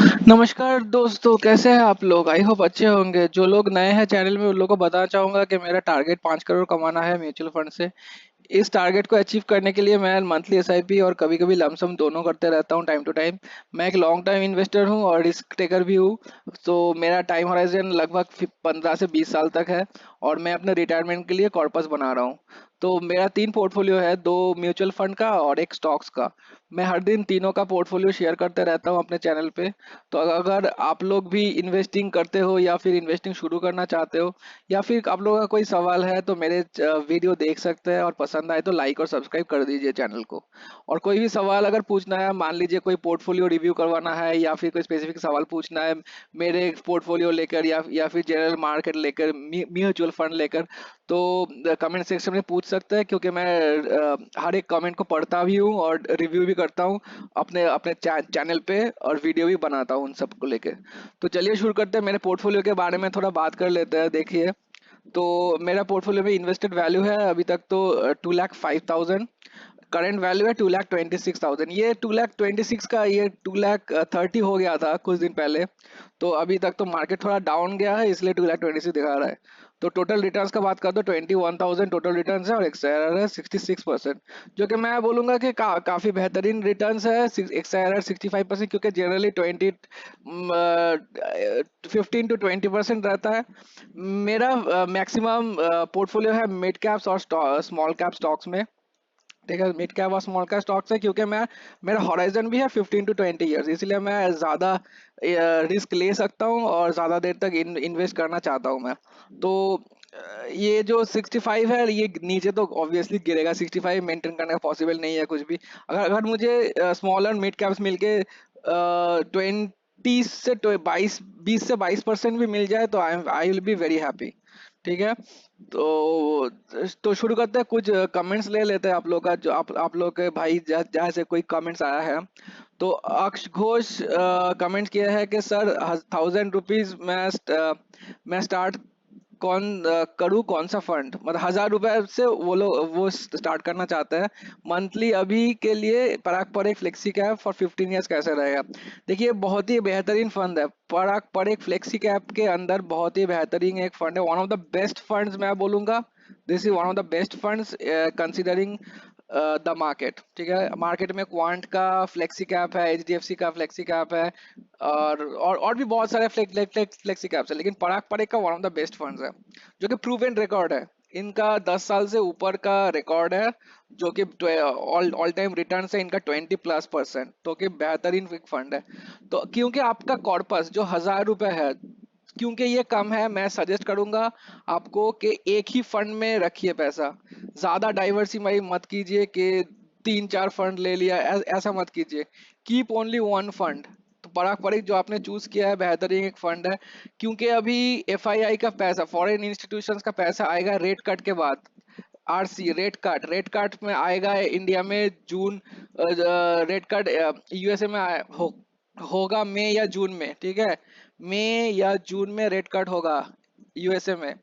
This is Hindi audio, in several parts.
नमस्कार दोस्तों, कैसे हैं आप लोग? आई होप अच्छे होंगे। जो लोग नए हैं चैनल में उन लोगों को बताना चाहूंगा कि मेरा टारगेट 5 करोड़ कमाना है म्यूचुअल फंड से। इस टारगेट को अचीव करने के लिए मैं मंथली एसआईपी और कभी कभी लमसम दोनों करते रहता हूँ टाइम टू टाइम। मैं एक लॉन्ग टाइम इन्वेस्टर हूँ और रिस्क टेकर भी हूँ। तो मेरा टाइम होराइजन लगभग 15 से 20 साल तक है। और मैं अपने रिटायरमेंट के लिए कॉर्पस बना रहा हूँ। तो मेरा 3 पोर्टफोलियो है, 2 म्यूचुअल फंड का और एक स्टॉक्स का। मैं हर दिन तीनों का पोर्टफोलियो शेयर करते रहता हूँ अपने चैनल पे। तो अगर आप लोग भी इन्वेस्टिंग करते हो या फिर इन्वेस्टिंग शुरू करना चाहते हो या फिर आप लोगों का कोई सवाल है तो मेरे वीडियो देख सकते हैं, और पसंद आए तो लाइक और सब्सक्राइब कर दीजिए चैनल को। और कोई भी सवाल अगर पूछना है, मान लीजिए कोई पोर्टफोलियो रिव्यू करवाना है या फिर कोई स्पेसिफिक सवाल पूछना है मेरे पोर्टफोलियो लेकर या फिर जनरल मार्केट लेकर, म्यूचुअल फंड लेकर, तो कमेंट सेक्शन में पूछ सकते हैं, क्योंकि मैं हर एक कमेंट को पढ़ता भी हूँ और रिव्यू भी करता हूँ अपने अपने चैनल पे, और वीडियो भी बनाता हूँ उन सबको लेके। तो चलिए शुरू करते हैं। मेरे पोर्टफोलियो के बारे में थोड़ा बात कर लेते हैं। देखिए, तो मेरा पोर्टफोलियो में इन्वेस्टेड वैल्यू है अभी तक तो 2,05,000। करंट वैल्यू है 2,26,000। ये 2,26 का ये 2,30 हो गया था कुछ दिन पहले। तो अभी तक तो मार्केट थोड़ा डाउन गया है, इसलिए 2,26 दिखा रहा है। तो टोटल रिटर्न्स का बात कर दो, 21,000 टोटल रिटर्न्स है और एक्सआईआर है 66%। जो कि मैं बोलूंगा कि काफी बेहतरीन रिटर्न्स है। एक्सआईआर 65%, क्योंकि जनरली 15 to 20% रहता है। मेरा मैक्सिमम पोर्टफोलियो है मिड कैप्स और स्मॉल कैप स्टॉक्स में। ठीक है, मिड कैप और स्मॉल कैप स्टॉक्स है, क्योंकि मैं मेरा हॉराइजन भी है 15 to 20 ईयर्स, इसलिए मैं ज़्यादा रिस्क ले सकता हूँ और ज़्यादा देर तक इन्वेस्ट करना चाहता हूँ मैं। तो ये जो 65 है, ये नीचे तो ऑब्वियसली गिरेगा। 65 मेंटेन करना पॉसिबल नहीं है कुछ भी। अगर अगर मुझे स्मॉल और मिड कैप्स मिलके 20 से 22 भी मिल जाए तो I will be very happy. ठीक है। तो शुरू करते हैं। कुछ कमेंट्स ले लेते हैं आप लोग का, जो आप लोग के भाई जहाँ से कोई कमेंट्स आया है। तो अक्ष घोष कमेंट किया है कि सर, 1,000 रुपीज मैं स्टार्ट करूँ कौन सा फंड, मतलब 1,000 रुपए से वो स्टार्ट करना चाहते हैं मंथली। अभी के लिए पराग पर एक फ्लेक्सी कैप फॉर 15 ईयर्स कैसे रहेगा? देखिए, बहुत ही बेहतरीन फंड है पराग पर एक फ्लेक्सी कैप के अंदर। बहुत ही बेहतरीन एक फंड है, one of the best funds मैं बोलूंगा। This is one of the best funds considering the market. ठीक है, मार्केट में क्वांट का फ्लेक्सी कैप है, एचडीएफसी का फ्लेक्सी कैप है, और भी बहुत सारे फ्लेक्सी कैप्स है, लेकिन पराग परेग का one of the best funds है, जो कि प्रूवन रिकॉर्ड है। इनका 10 साल से ऊपर का रिकॉर्ड है, जो कि ऑल ऑल टाइम रिटर्न है इनका 20+%, तो कि बेहतरीन फंड है। तो क्योंकि आपका कॉर्पस जो 1,000 रुपए है, क्योंकि ये कम है, मैं सजेस्ट करूंगा आपको कि एक ही फंड में रखिए पैसा। ज्यादा डाइवर्सिफाई मत कीजिए कि 3-4 फंड ले लिया, ऐसा मत कीजिए। Keep only one fund. तो पारंपरिक जो आपने चूज किया है, बेहतरीन एक फंड है। क्योंकि अभी एफआईआई का पैसा, फॉरेन इंस्टीट्यूशंस का पैसा आएगा रेट कट के बाद। आरसी रेट कट में आएगा इंडिया में जून। रेट कट यूएसए में होगा मई या जून में। ठीक है, मई या जून में रेट कट होगा यूएसए में।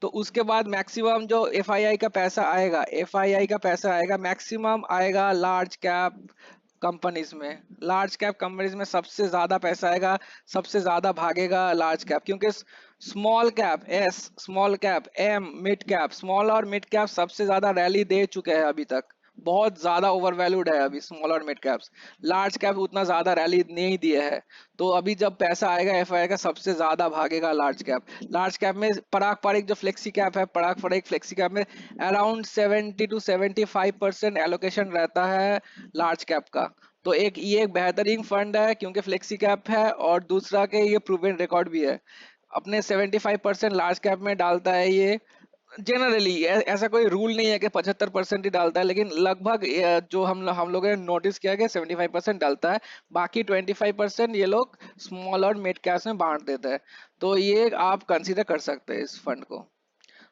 तो उसके बाद मैक्सिमम जो एफआईआई का पैसा आएगा मैक्सिमम आएगा लार्ज कैप कंपनीज में। लार्ज कैप कंपनीज में सबसे ज्यादा पैसा आएगा, सबसे ज्यादा भागेगा लार्ज कैप। क्योंकि small cap S, small cap M, mid cap, small और मिड कैप सबसे ज्यादा रैली दे चुके हैं अभी तक। बहुत ज्यादा ओवरवैल्यूड है अभी स्मॉल और मिड कैप्स। लार्ज कैप उतना ज्यादा रैली नहीं दिए है। तो अभी जब पैसा आएगा एफआई का, सबसे ज्यादा भागेगा लार्ज कैप। लार्ज कैप में पराग पारिक जो फ्लेक्सी कैप है, पराग पारिक फ्लेक्सी कैप में अराउंड 70 to 75% एलोकेशन रहता है लार्ज कैप का। तो ये एक बेहतरीन फंड है, क्योंकि फ्लेक्सी कैप है और दूसरा के ये प्रूवन रिकॉर्ड भी है। अपने 75% लार्ज कैप में डालता है ये। जनरली ऐसा कोई रूल नहीं है कि 75% ही डालता है, लेकिन लगभग जो हम लोगों ने नोटिस किया कि 75% डालता है। बाकी 25% ये लोग स्मॉल और मिड कैप्स में बांट देते हैं। तो ये आप कंसीडर कर सकते हैं इस फंड को।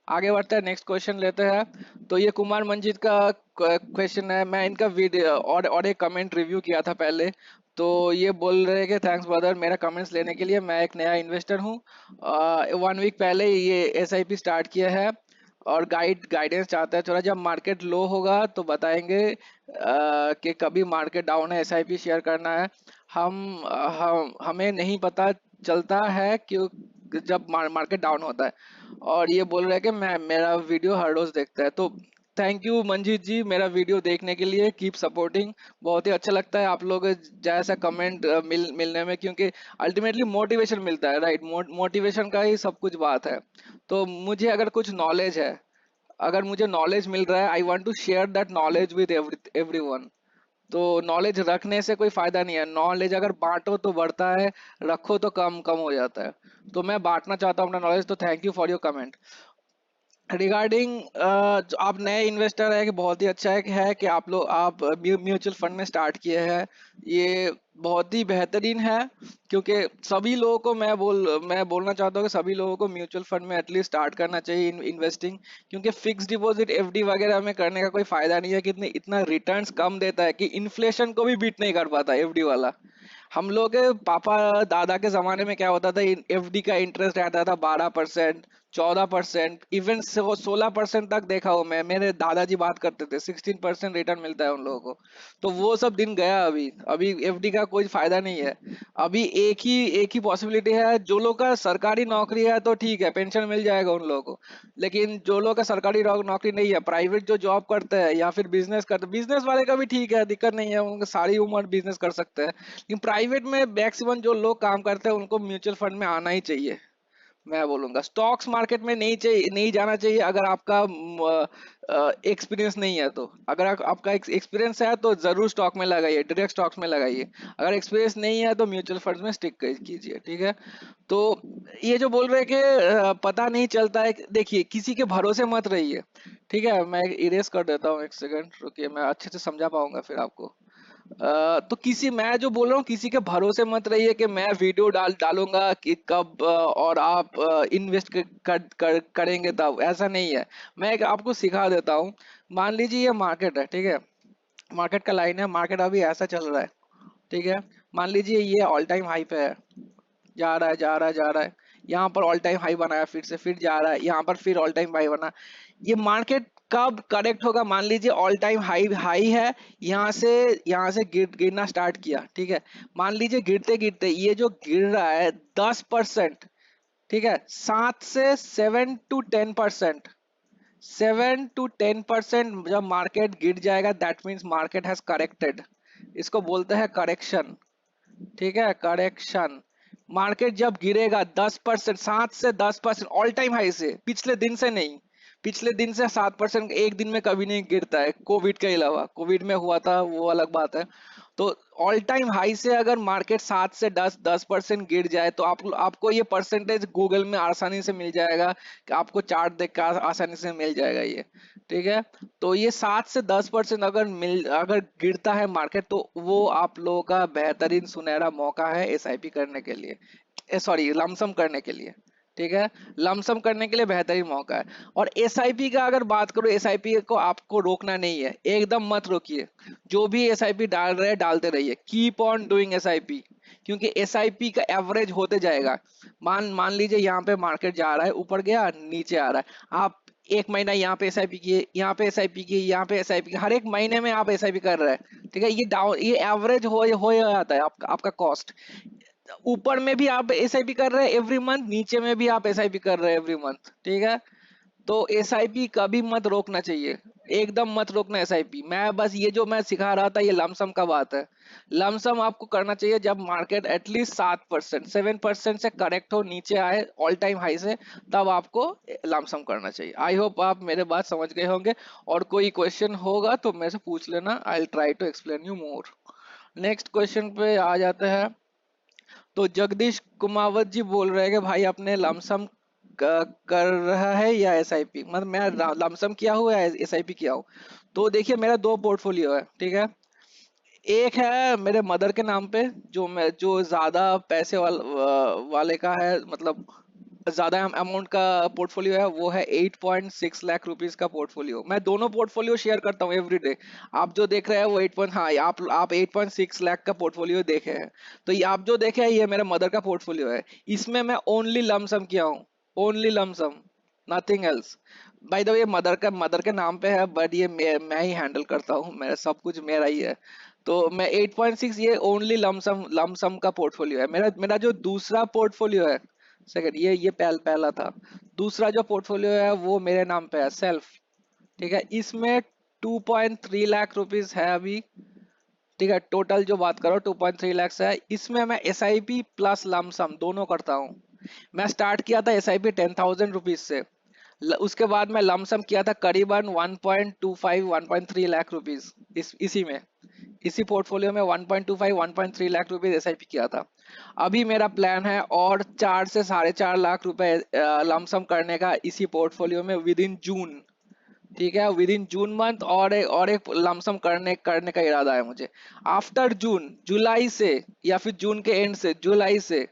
आगे बढ़ते हैं, नेक्स्ट क्वेश्चन लेते हैं। तो ये कुमार मंजीत का क्वेश्चन है। मैं इनका वीडियो और एक कमेंट रिव्यू किया था पहले। तो ये बोल रहे हैं कि थैंक्स ब्रदर मेरा कमेंट्स लेने के लिए, मैं एक नया इन्वेस्टर हूँ। 1 वीक पहले ये एसआईपी स्टार्ट किया है और गाइडेंस चाहता है थोड़ा। जब मार्केट लो होगा तो बताएंगे कि कभी मार्केट डाउन है एसआईपी शेयर करना है। हम हमें नहीं पता चलता है क्यों जब मार्केट डाउन होता है। और ये बोल रहा है कि मैं मेरा वीडियो हर रोज देखता है। तो थैंक यू मंजीत जी मेरा वीडियो देखने के लिए, कीप सपोर्टिंग। बहुत ही अच्छा लगता है आप लोग जैसा कमेंट मिलने में, क्योंकि अल्टीमेटली मोटिवेशन मिलता है, राइट? मोटिवेशन का ही सब कुछ बात है। तो मुझे अगर कुछ नॉलेज है, अगर मुझे नॉलेज मिल रहा है, I want to share that knowledge with everyone. तो नॉलेज रखने से कोई फायदा नहीं है, नॉलेज अगर बांटो तो बढ़ता है, रखो तो कम कम हो जाता है। तो मैं बांटना चाहता हूँ अपना नॉलेज। तो thank you for your comment. Regarding जो आप नए इन्वेस्टर है कि बहुत ही अच्छा है कि आप म्यूचुअल फंड में स्टार्ट किए हैं। ये बहुत ही बेहतरीन है, क्योंकि सभी लोगों को मैं बोलना चाहता हूँ कि सभी लोगों को म्यूचुअल फंड में एटलीस्ट स्टार्ट करना चाहिए इन्वेस्टिंग। क्योंकि फिक्स डिपॉजिट एफडी वगैरह में करने का कोई फायदा नहीं है, कि इतना रिटर्न्स कम देता है कि इन्फ्लेशन को भी बीट नहीं कर पाता एफडी वाला। हम लोग के पापा दादा के जमाने में क्या होता था, एफडी का इंटरेस्ट रहता था 12%, 14%, इवन 16% तक देखा हो। मैं मेरे दादाजी बात करते थे 16% रिटर्न मिलता है उन लोगों को। तो वो सब दिन गया। अभी अभी एफडी का कोई फायदा नहीं है। अभी एक ही पॉसिबिलिटी है, जो लोग का सरकारी नौकरी है तो ठीक है, पेंशन मिल जाएगा उन लोगों को। लेकिन जो लोग का सरकारी नौकरी नहीं है, प्राइवेट जो जॉब करते हैं या फिर बिजनेस करते हैं, बिजनेस वाले का भी ठीक है, दिक्कत नहीं है, उनका सारी उम्र बिजनेस कर सकते हैं। लेकिन प्राइवेट में मैक्सिमम जो लोग काम करते हैं उनको म्यूचुअल फंड में आना ही चाहिए। मैं बोलूंगा स्टॉक्स मार्केट में नहीं जाना चाहिए अगर आपका एक्सपीरियंस नहीं है। तो अगर आपका एक्सपीरियंस है तो जरूर स्टॉक में लगाइए, डायरेक्ट स्टॉक्स में लगाइए। अगर एक्सपीरियंस नहीं है तो म्यूचुअल फंड्स में स्टिक कीजिए, ठीक है? तो ये जो बोल रहे हैं कि पता नहीं चलता है, देखिए किसी के भरोसे मत रहिए। ठीक है, मैं इरेज कर देता हूँ, एक सेकंड रुकिए, मैं अच्छे से समझा पाऊंगा फिर आपको। तो मैं जो बोल रहा हूँ, किसी के भरोसे मत रहिए कि मैं वीडियो डालूंगा कि कब और आप इन्वेस्ट करेंगे तब, ऐसा नहीं है। मैं आपको सिखा देता हूँ। मान लीजिए ये मार्केट है, ठीक है? मार्केट का लाइन है, मार्केट अभी ऐसा चल रहा है, ठीक है? मान लीजिए ये ऑल टाइम हाई पे है, जा रहा है जा रहा है जा रहा है, यहाँ पर ऑल टाइम हाई बनाया, फिर से फिर जा रहा है, यहाँ पर फिर ऑल टाइम हाई बना। ये मार्केट कब करेक्ट होगा? मान लीजिए ऑल टाइम हाई हाई है, यहाँ से गिरना स्टार्ट किया, ठीक है? मान लीजिए गिरते गिरते ये जो गिर रहा है 10%, ठीक है, 7 से 10% 7 to 10% जब मार्केट गिर जाएगा, that means market has corrected. इसको बोलते हैं करेक्शन, ठीक है? करेक्शन। मार्केट जब गिरेगा 10%, 7 से 10% ऑल टाइम हाई से, पिछले दिन से नहीं, पिछले दिन से 7% एक दिन में कभी नहीं गिरता है, कोविड के अलावा। कोविड में हुआ था वो अलग बात है। तो ऑल टाइम हाई से अगर मार्केट 7 से 10% गिर जाए तो आपको ये परसेंटेज गूगल में आसानी से मिल जाएगा, कि आपको चार्ट देख कर आसानी से मिल जाएगा ये, ठीक है? तो ये 7 से 10% अगर गिरता है मार्केट, तो वो आप लोगों का बेहतरीन सुनहरा मौका है एसआईपी करने के लिए, सॉरी लमसम करने के लिए, ठीक है? लमसम करने के लिए बेहतरीन मौका है। और एसआईपी का अगर बात करो, एसआईपी को आपको रोकना नहीं है, एकदम मत रोकिए। जो भी एसआईपी डाल रहे हैं डालते रहिए, कीप ऑन डूइंग एसआईपी। क्योंकि एसआईपी का एवरेज होते जाएगा। मान मान लीजिए यहाँ पे मार्केट जा रहा है, ऊपर गया नीचे आ रहा है, आप एक महीना यहाँ पे एसआईपी किए, यहाँ पे एसआईपी किए, यहाँ पे एसआईपी किए, हर एक महीने में आप एसआईपी कर रहे हैं, ठीक है? ये एवरेज हो जाता है आपका कॉस्ट। ऊपर में भी आप एसआईपी कर रहे हैं एवरी मंथ, नीचे में भी आप एसआईपी कर रहे हैं एवरी मंथ, ठीक है? तो एसआईपी कभी मत रोकना चाहिए, एकदम मत रोकना एसआईपी। मैं बस ये जो मैं सिखा रहा था ये लमसम का बात है। लमसम आपको करना चाहिए जब मार्केट एटलीस्ट 7% से करेक्ट हो, नीचे आए ऑल टाइम हाई से, तब आपको लमसम करना चाहिए। आई होप आप मेरे बात समझ गए होंगे। और कोई क्वेश्चन होगा तो मेरे से पूछ लेना, I try to explain you more. Next question पे आ जाते हैं। तो जगदीश कुमावत जी बोल रहे हैं कि भाई अपने लमसम कर रहा है या एसआईपी, मतलब मैं लमसम किया हूँ या एसआईपी किया हूँ। तो देखिए मेरा दो पोर्टफोलियो है, ठीक है? एक है मेरे मदर के नाम पे, जो ज्यादा पैसे वाले का है, मतलब ज्यादा अमाउंट का पोर्टफोलियो है, वो है 8.6 लाख रुपीस का पोर्टफोलियो। मैं दोनों पोर्टफोलियो शेयर करता हूँ एवरी डे। आप जो देख रहे हैं वो 8 पॉइंट, हाँ आप 8.6 लाख का पोर्टफोलियो देखे हैं। तो ये आप जो देखे हैं ये मेरे मदर का पोर्टफोलियो है। इसमें मैं ओनली लमसम किया हूँ, only lump sum, nothing else. By the way mother के नाम पे है, बट ये मैं ही हैंडल करता हूँ, मेरा सब कुछ मेरा ही है। तो मैं 8.6, ये ओनली लमसम का पोर्टफोलियो है। मेरा मेरा जो दूसरा पोर्टफोलियो है, सेकंड, ये पहला था। दूसरा जो पोर्टफोलियो है वो मेरे नाम पे है, सेल्फ। ठीक है, इसमें 2.3 लाख रुपीस है अभी। ठीक है, टोटल जो बात करो 2.3 लाख है। इसमें मैं S I P plus lump sum दोनों करता हूँ। मैं स्टार्ट किया था एस आई पी 10,000 रुपीज से। उसके बाद मैं लमसम किया था करीबन 1.25 1.3 लाख रुपीज। इसी में, इसी पोर्टफोलियो में 1.25 1.3 लाख रुपए एसआईपी किया था। अभी मेरा प्लान है और 4 से 4.5 लाख रुपए लमसम करने का इसी पोर्टफोलियो में विद इन जून। ठीक है, विद इन जून मंथ, और एक लमसम करने करने का इरादा है मुझे। आफ्टर जून, जुलाई से, या फिर जून के एंड से, जुलाई से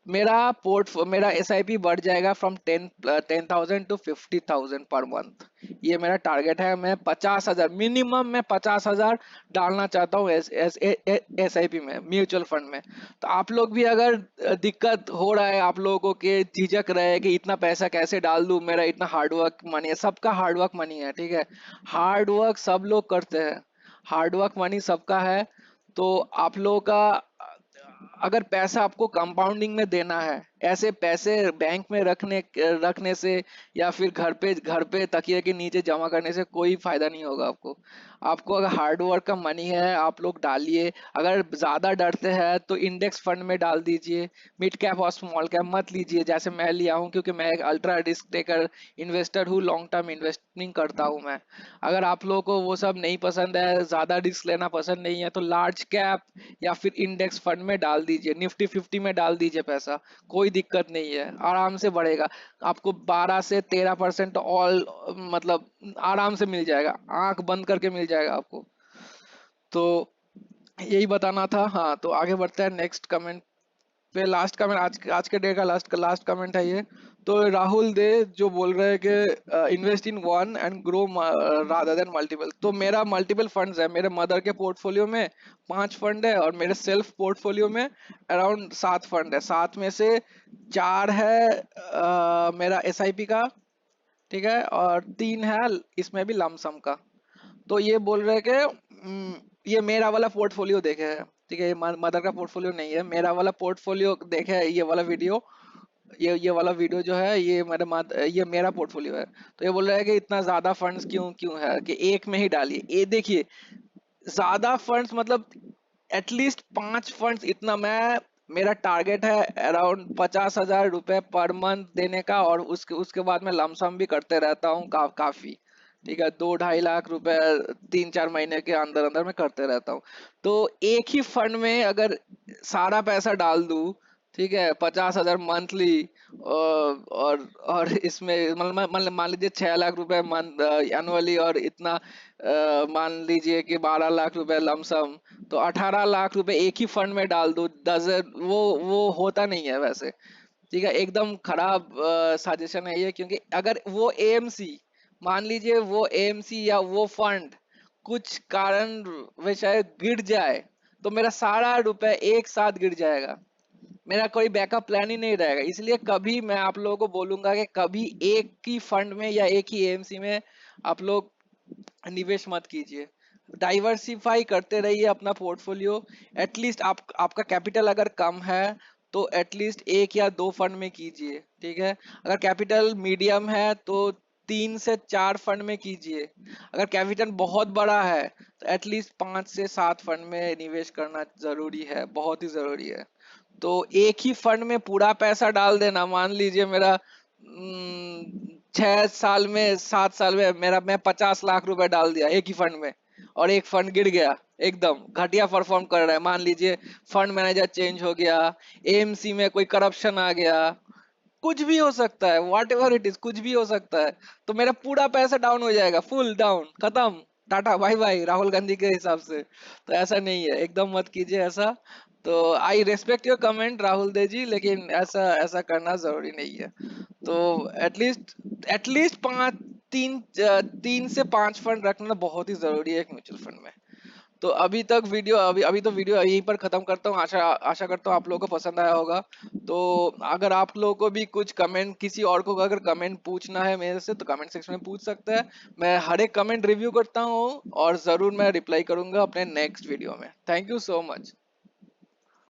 मेरा एसआईपी बढ़ जाएगा फ्रॉम 10,000 टू 50,000 पर मंथ। ये मेरा टारगेट है। मैं 50,000 मिनिमम, मैं 50,000 डालना चाहता हूँ एस एस एसआईपी में, म्यूचुअल फंड में। तो आप लोग भी अगर दिक्कत हो रहा है, आप लोगों के झिझक रहे हैं कि इतना पैसा कैसे डाल दूं, मेरा इतना हार्डवर्क मनी है, सबका हार्डवर्क मनी है। ठीक है, हार्डवर्क सब लोग करते हैं, हार्डवर्क मनी सबका है। तो आप लोगों का, अगर पैसा आपको कंपाउंडिंग में देना है, ऐसे पैसे बैंक में रखने से, या फिर घर पे तकिए के नीचे जमा करने से कोई फायदा नहीं होगा आपको। आपको अगर हार्ड वर्क का मनी है, आप लोग डालिए। अगर ज्यादा डरते हैं तो इंडेक्स फंड में डाल दीजिए, मिड कैप और स्मॉल कैप मत लीजिए जैसे मैं लिया हूँ, क्योंकि मैं एक अल्ट्रा रिस्क टेकर इन्वेस्टर हूँ, लॉन्ग टर्म इन्वेस्टिंग करता हूँ मैं। अगर आप लोगों को वो सब नहीं पसंद है, ज्यादा रिस्क लेना पसंद नहीं है, तो लार्ज कैप या फिर इंडेक्स फंड में डाल दीजिए, निफ्टी 50 में डाल दीजिए पैसा। कोई दिक्कत नहीं है, आराम से बढ़ेगा। आपको 12 से 13% ऑल, मतलब आराम से मिल जाएगा, आंख बंद करके मिल जाएगा आपको। तो यही बताना था। हाँ, तो आगे बढ़ते हैं नेक्स्ट कमेंट पे। लास्ट कमेंट, आज के डे का लास्ट कमेंट है ये। तो राहुल दे जो बोल रहे हैं कि invest in one and grow rather than multiple. तो मेरा मल्टीपल फंड्स है, मेरे मदर के पोर्टफोलियो में 5 फंड है, और मेरे सेल्फ पोर्टफोलियो में अराउंड 7 फंड है। 7 में से 4 है मेरा एसआईपी का। ठीक है, और 3 है इसमें भी लमसम का। तो ये बोल रहे हैं कि ये मेरा वाला पोर्टफोलियो देखे है। ठीक है, ये मदर का पोर्टफोलियो नहीं है, मेरा वाला पोर्टफोलियो देखे है, ये वाला वीडियो। ये वाला वीडियो जो है, ये मेरा पोर्टफोलियो है। तो ये बोल रहा है कि इतना ज्यादा फंड्स क्यों क्यों है, कि एक में ही डालिए। ये देखिए, ज्यादा फंड्स मतलब एटलीस्ट 5 फंड्स, इतना मैं, मेरा टारगेट है अराउंड 50,000 रुपए पर मंथ देने का, और उसके उसके बाद मैं लमसम भी करते रहता हूँ काफी। ठीक है, 2-2.5 लाख रुपए 3-4 महीने के अंदर अंदर मैं करते रहता हूँ। तो एक ही फंड में अगर सारा पैसा डाल दूं, ठीक है, 50,000 मंथली, और इसमें मान लीजिए 6 लाख रुपए मंथ एनुअली, और इतना मान लीजिए कि 12 लाख रुपए लमसम, तो 18 लाख रुपए एक ही फंड में डाल दो। डजन वो होता नहीं है वैसे। ठीक है, एकदम खराब सजेशन है ये, क्योंकि अगर वो एएमसी, मान लीजिए वो एएमसी या वो फंड कुछ कारण वैसे गिर जाए, तो मेरा सारा रुपए एक साथ गिर जाएगा, मेरा कोई बैकअप प्लान ही नहीं रहेगा। इसलिए कभी मैं आप लोगों को बोलूंगा कि कभी एक ही फंड में या एक ही एएमसी में आप लोग निवेश मत कीजिए। डाइवर्सिफाई करते रहिए अपना पोर्टफोलियो। एटलीस्ट आपका कैपिटल अगर कम है, तो एटलीस्ट 1 या 2 फंड में कीजिए। ठीक है, अगर कैपिटल मीडियम है तो 3 से 4 फंड में कीजिए। अगर कैपिटल बहुत बड़ा है, तो एटलीस्ट 5 से 7 फंड में निवेश करना जरूरी है, बहुत ही जरूरी है। तो एक ही फंड में पूरा पैसा डाल देना, मान लीजिए मेरा 6 साल में 7 साल में मैं 50 लाख रुपए डाल दिया एक ही फंड में, और एक फंड गिर गया, एकदम घटिया परफॉर्म कर रहा है, मान लीजिए फंड मैनेजर चेंज हो गया, एएमसी में कोई करप्शन आ गया, कुछ भी हो सकता है, व्हाट एवर इट इज, कुछ भी हो सकता है। तो मेरा पूरा पैसा डाउन हो जाएगा, फुल डाउन, खत्म, tata bye bye, Rahul Gandhi के हिसाब से। तो ऐसा नहीं है, एकदम मत कीजिए ऐसा। तो I respect your comment Rahul De ji, लेकिन ऐसा ऐसा करना जरूरी नहीं है। तो एटलीस्ट एटलीस्ट 3 से 5 फंड रखना बहुत ही जरूरी है एक म्यूचुअल फंड में। तो अभी तक वीडियो अभी अभी तो वीडियो यहीं पर खत्म करता हूँ। आशा आशा करता हूँ आप लोगों को पसंद आया होगा। तो अगर आप लोगों को भी कुछ कमेंट, किसी और को अगर कमेंट पूछना है मेरे से, तो कमेंट सेक्शन में पूछ सकते हैं। मैं हर एक कमेंट रिव्यू करता हूँ और जरूर मैं रिप्लाई करूंगा अपने नेक्स्ट वीडियो में। Thank you so much.